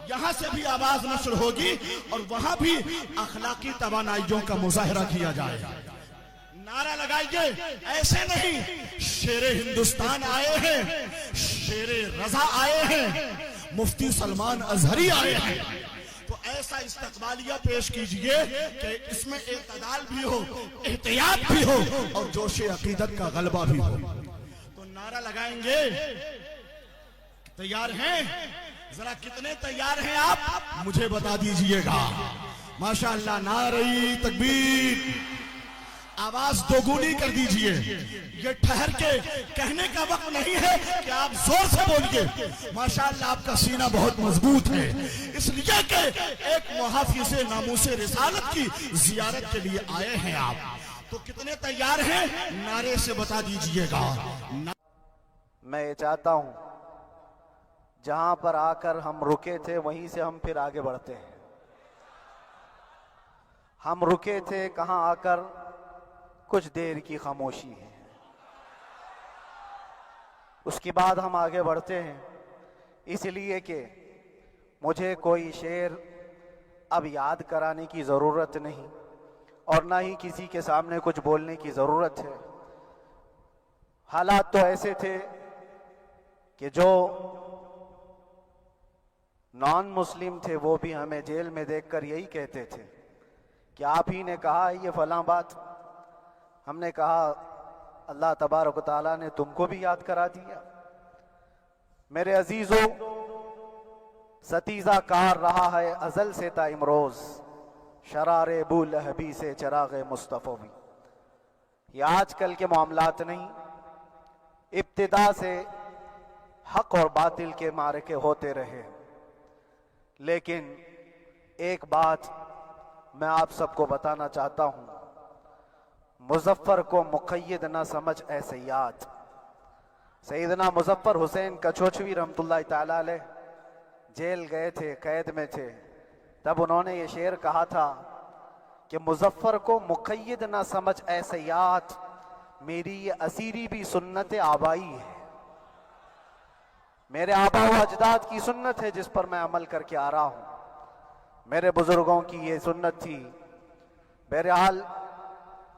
یہاں سے بھی آواز نشر ہوگی اور وہاں بھی اخلاقی توانائیوں کا مظاہرہ کیا جائے گا. نعرہ لگائیے. ایسے نہیں, شیر ہندوستان آئے ہیں, شیر رضا آئے ہیں, مفتی سلمان ازہری آئے ہیں, تو ایسا استقبالیہ پیش کیجئے کہ اس میں اعتدال بھی ہو, احتیاط بھی ہو اور جوش عقیدت کا غلبہ بھی ہو. تو نعرہ لگائیں گے. تیار ہیں؟ ذرا کتنے تیار ہیں آپ مجھے بتا دیجئے گا. ماشاءاللہ. نعرہ تکبیر. آواز دوگنی کر دیجئے. یہ ٹھہر کے کہنے کا وقت نہیں ہے کہ آپ زور سے بولیے. ماشاءاللہ آپ کا سینہ بہت مضبوط ہے, اس لیے کہ ایک محافظ ناموس رسالت کی زیارت کے لیے آئے ہیں آپ. تو کتنے تیار ہیں نعرے سے بتا دیجئے گا. میں یہ چاہتا ہوں جہاں پر آ کر ہم رکے تھے وہیں سے ہم پھر آگے بڑھتے ہیں. ہم رکے تھے کہاں آ کر؟ کچھ دیر کی خاموشی ہے, اس کے بعد ہم آگے بڑھتے ہیں. اس لیے کہ مجھے کوئی شعر اب یاد کرانے کی ضرورت نہیں اور نہ ہی کسی کے سامنے کچھ بولنے کی ضرورت ہے. حالات تو ایسے تھے کہ جو نان مسلم تھے وہ بھی ہمیں جیل میں دیکھ کر یہی کہتے تھے کہ آپ ہی نے کہا یہ فلاں بات. ہم نے کہا اللہ تبارک و تعالیٰ نے تم کو بھی یاد کرا دیا. میرے عزیزو, ستیزہ کار رہا ہے ازل سے تا امروز, شرار ابو لہبی سے چراغ مصطفی بھی. یہ آج کل کے معاملات نہیں, ابتدا سے حق اور باطل کے معرکے ہوتے رہے. لیکن ایک بات میں آپ سب کو بتانا چاہتا ہوں, مظفر کو مقید نہ سمجھ اے سیاد. سیدنا مظفر حسین کچوچوی رحمت اللہ تعالیٰ علیہ جیل گئے تھے, قید میں تھے, تب انہوں نے یہ شعر کہا تھا کہ مظفر کو مقید نہ سمجھ اے سیاد, میری یہ اسیری بھی سنت آبائی ہے. میرے آبا و اجداد کی سنت ہے جس پر میں عمل کر کے آ رہا ہوں. میرے بزرگوں کی یہ سنت تھی. بہرحال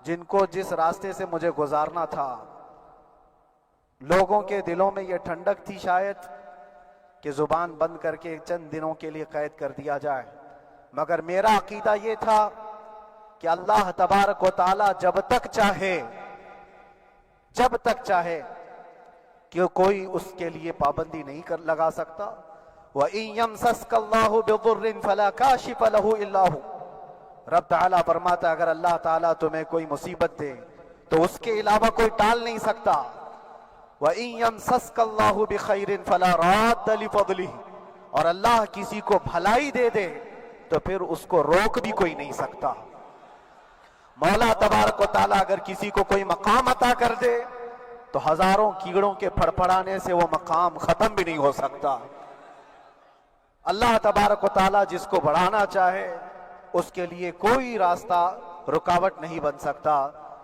جن کو جس راستے سے مجھے گزارنا تھا, لوگوں کے دلوں میں یہ ٹھنڈک تھی شاید کہ زبان بند کر کے چند دنوں کے لیے قید کر دیا جائے, مگر میرا عقیدہ یہ تھا کہ اللہ تبارک و تعالی جب تک چاہے کہ کوئی اس کے لیے پابندی نہیں لگا سکتا. وَإِن يَمْسَسْكَ اللَّهُ بِضُرٍّ فَلَا كَاشِفَ لَهُ إِلَّا هُوَ. رب تعالیٰ فرماتا ہے اگر اللہ تعالیٰ تمہیں کوئی مصیبت دے تو اس کے علاوہ کوئی ٹال نہیں سکتا. وَإِن يَمْسَسْكَ اللَّهُ بِخَيْرٍ فَلَا رَادَّ لِفَضْلِهِ. اور اللہ کسی کو بھلائی دے دے تو پھر اس کو روک بھی کوئی نہیں سکتا. مولا تبارک و تعالیٰ اگر کسی کو کوئی مقام عطا کر دے تو ہزاروں کیڑوں کے پھڑپڑانے سے وہ مقام ختم بھی نہیں ہو سکتا. اللہ تبارک و تعالیٰ جس کو بڑھانا چاہے اس کے لیے کوئی راستہ رکاوٹ نہیں بن سکتا.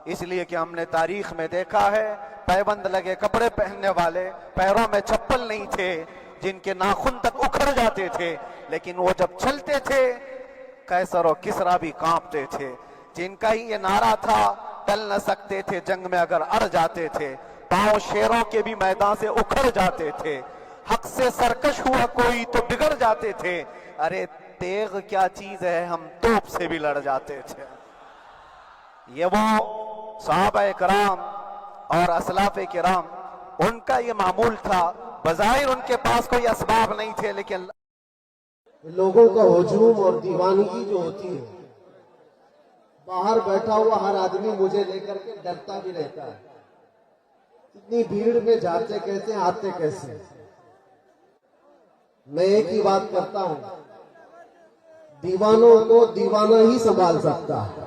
اس لیے کہ ہم نے تاریخ میں دیکھا ہے پیبند لگے کپڑے پہننے والے, پیروں میں چپل نہیں تھے, جن کے ناخن تک اکھڑ جاتے تھے, لیکن وہ جب چلتے تھے قیصر و کسریٰ بھی کانپتے تھے. جن کا ہی یہ نعرہ تھا ٹل نہ سکتے تھے جنگ میں اگر اڑ جاتے تھے, پاؤں شیروں کے بھی میدان سے اکھڑ جاتے تھے, حق سے سرکش ہوا کوئی تو بگڑ جاتے تھے. ارے تیغ کیا چیز ہے, ہم توپ سے بھی لڑ جاتے تھے. یہ وہ صحابہ کرام اور اسلاف کرام, ان کا یہ معمول تھا. بظاہر ان کے پاس کوئی اسباب نہیں تھے, لیکن لوگوں کا ہجوم اور دیوانگی جو ہوتی ہے, باہر بیٹھا ہوا ہر آدمی مجھے لے کر کے ڈرتا بھی رہتا ہے. اتنی بھیڑ میں جاتے کیسے, آتے کیسے. میں ایک ہی بات کرتا ہوں, دیوانوں کو دیوانہ ہی سنبھال سکتا ہے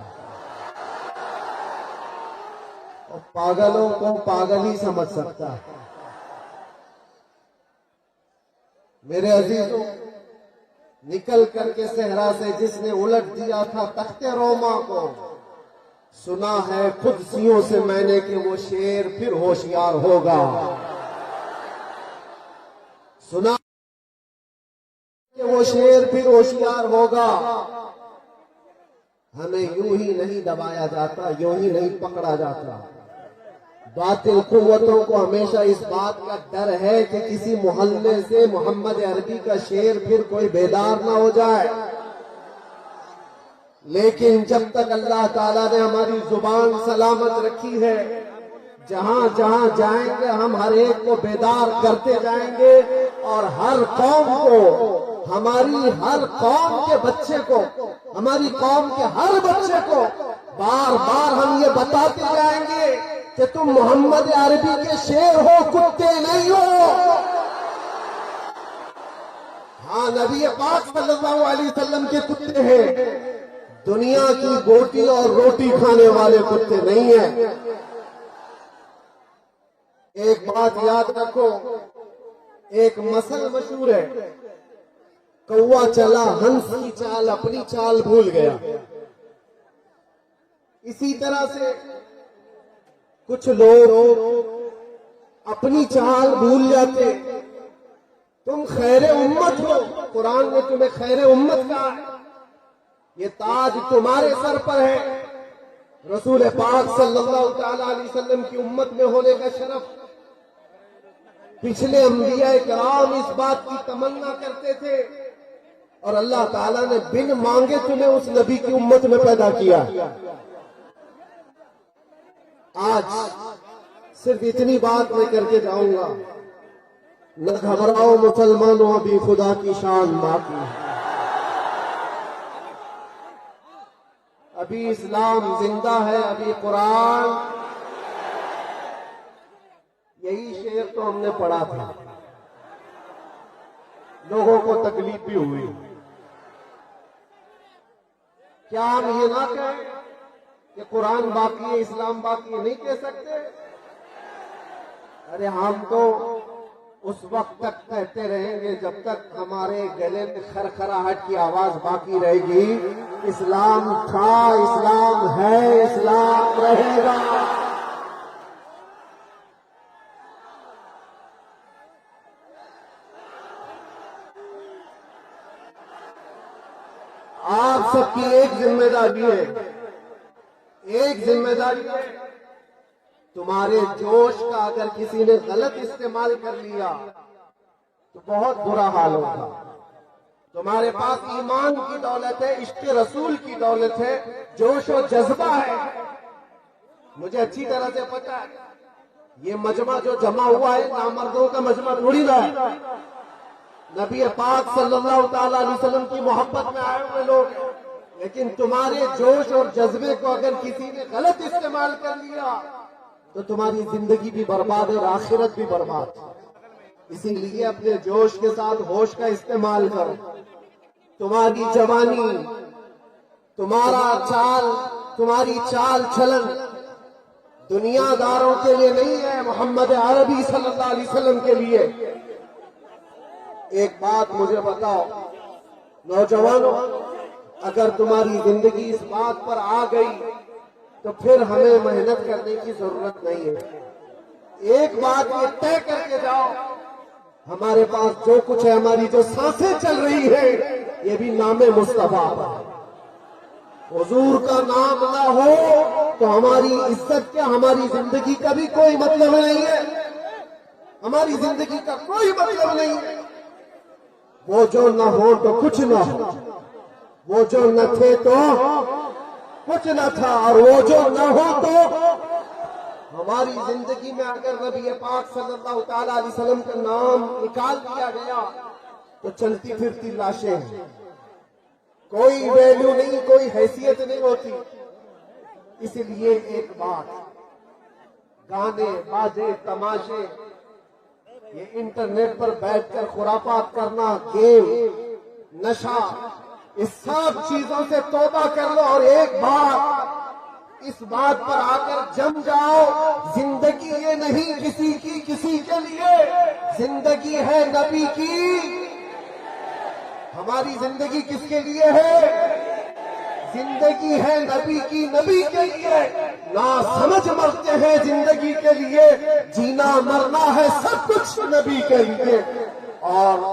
اور پاگلوں کو پاگل ہی سمجھ سکتا ہے. میرے عزیزوں, نکل کر کے صحرا سے جس نے الٹ دیا تھا تخت روما کو, سنا ہے قدسیوں سے میں نے کہ وہ شیر پھر ہوشیار ہوگا. سنا کہ وہ شیر پھر ہوشیار ہوگا. ہمیں یوں ہی نہیں دبایا جاتا، یوں ہی نہیں پکڑا جاتا. باطل قوتوں کو ہمیشہ اس بات کا ڈر ہے کہ کسی محلے سے محمد عربی کا شیر پھر کوئی بیدار نہ ہو جائے. لیکن جب تک اللہ تعالیٰ نے ہماری زبان سلامت رکھی ہے، جہاں جہاں جائیں گے ہم ہر ایک کو بیدار کرتے جائیں گے، اور ہر قوم کو، ہماری ہر قوم کے بچے کو، ہماری قوم کے ہر بچے کو بار بار ہم یہ بتاتے جائیں گے کہ تم محمد عربی کے شیر ہو، کتے نہیں ہو. ہاں، نبی پاک صلی اللہ علیہ وسلم کے کتے ہیں، دنیا کی بوٹی اور روٹی کھانے والے کتے نہیں ہیں. ایک بات یاد رکھو، ایک مثل مشہور ہے، کوا چلا ہنس کی چال، اپنی چال بھول گیا. اسی طرح سے کچھ لوگ اپنی چال بھول جاتے. تم خیر امت ہو، قرآن نے تمہیں خیر امت کہا ہے، یہ تاج تمہارے سر پر ہے. رسول پاک صلی اللہ تعالی علیہ وسلم کی امت میں ہونے کا شرف، پچھلے انبیاء کرام اس بات کی تمنا کرتے تھے، اور اللہ تعالیٰ نے بن مانگے تمہیں اس نبی کی امت میں پیدا کیا. آج صرف اتنی بات میں کر کے جاؤں گا، نہ گھبراؤ مسلمانوں، ابھی خدا کی شان باقی ہے. ابھی اسلام زندہ ہے، ابھی قرآن. یہی شعر تو ہم نے پڑھا تھا، لوگوں کو تکلیف بھی ہوئی. کیا ہم یہ نہ کہیں کہ قرآن باقی ہے، اسلام باقی ہے؟ نہیں کہہ سکتے. ارے ہم تو اس وقت تک کہتے رہیں گے جب تک ہمارے گلے میں خرخراہٹ کی آواز باقی رہے گی. اسلام تھا، اسلام ہے، اسلام رہے گا. آپ سب کی ایک ذمہ داری ہے، ایک ذمہ داری ہے. تمہارے جوش کا اگر کسی نے غلط استعمال کر لیا تو بہت برا حال ہوگا. تمہارے پاس ایمان کی دولت ہے، عشق رسول کی دولت ہے، جوش و جذبہ ہے. مجھے اچھی طرح سے پتا ہے یہ مجمع جو جمع ہوا ہے نامردوں کا مجمع تھوڑی نہ ہے. نبی پاک صلی اللہ تعالی علیہ وسلم کی محبت میں آئے ہوئے لوگ ہیں. لیکن تمہارے جوش اور جذبے کو اگر کسی نے غلط استعمال کر لیا تو تمہاری زندگی بھی برباد ہے اور آخرت بھی برباد. اسی لیے اپنے جوش کے ساتھ ہوش کا استعمال کرو. تمہاری جوانی، تمہاری چال چلن دنیا داروں کے لیے نہیں ہے، محمد عربی صلی اللہ علیہ وسلم کے لیے. ایک بات مجھے بتاؤ نوجوانوں، اگر تمہاری زندگی اس بات پر آ گئی تو پھر ہمیں محنت کرنے کی ضرورت نہیں ہے. ایک بات یہ طے کر کے جاؤ، ہمارے پاس جو کچھ ہے، ہماری جو سانسیں چل رہی ہے، یہ بھی نام مصطفیٰ پر ہے. حضور کا نام نہ ہو تو ہماری عزت کیا، ہماری زندگی کا بھی کوئی مطلب نہیں ہے. ہماری زندگی کا کوئی مطلب نہیں ہے. وہ جو نہ ہو تو کچھ نہ ہو، وہ جو نہ تھے تو کچھ نہ تھا، اور وہ جو نہ ہو تو ہماری زندگی میں اگر نبی پاک صلی اللہ تعالی علیہ وسلم کا نام نکال دیا گیا تو چلتی پھرتی لاشیں ہیں، کوئی ویلیو نہیں، کوئی حیثیت نہیں ہوتی. اس لیے ایک بات، گانے باجے تماشے، یہ انٹرنیٹ پر بیٹھ کر خرافات کرنا، گیم، نشہ، اس سب چیزوں سے توبہ کر لو. اور ایک بات اس بات پر آ کر جم جاؤ، زندگی یہ نہیں کسی کی کسی کے لیے، زندگی ہے نبی کی. ہماری زندگی کس کے لیے ہے؟ زندگی ہے نبی کی، نبی کے لیے. نا سمجھ مرتے ہیں زندگی کے لیے، جینا مرنا ہے سب کچھ نبی کے لیے. اور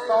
100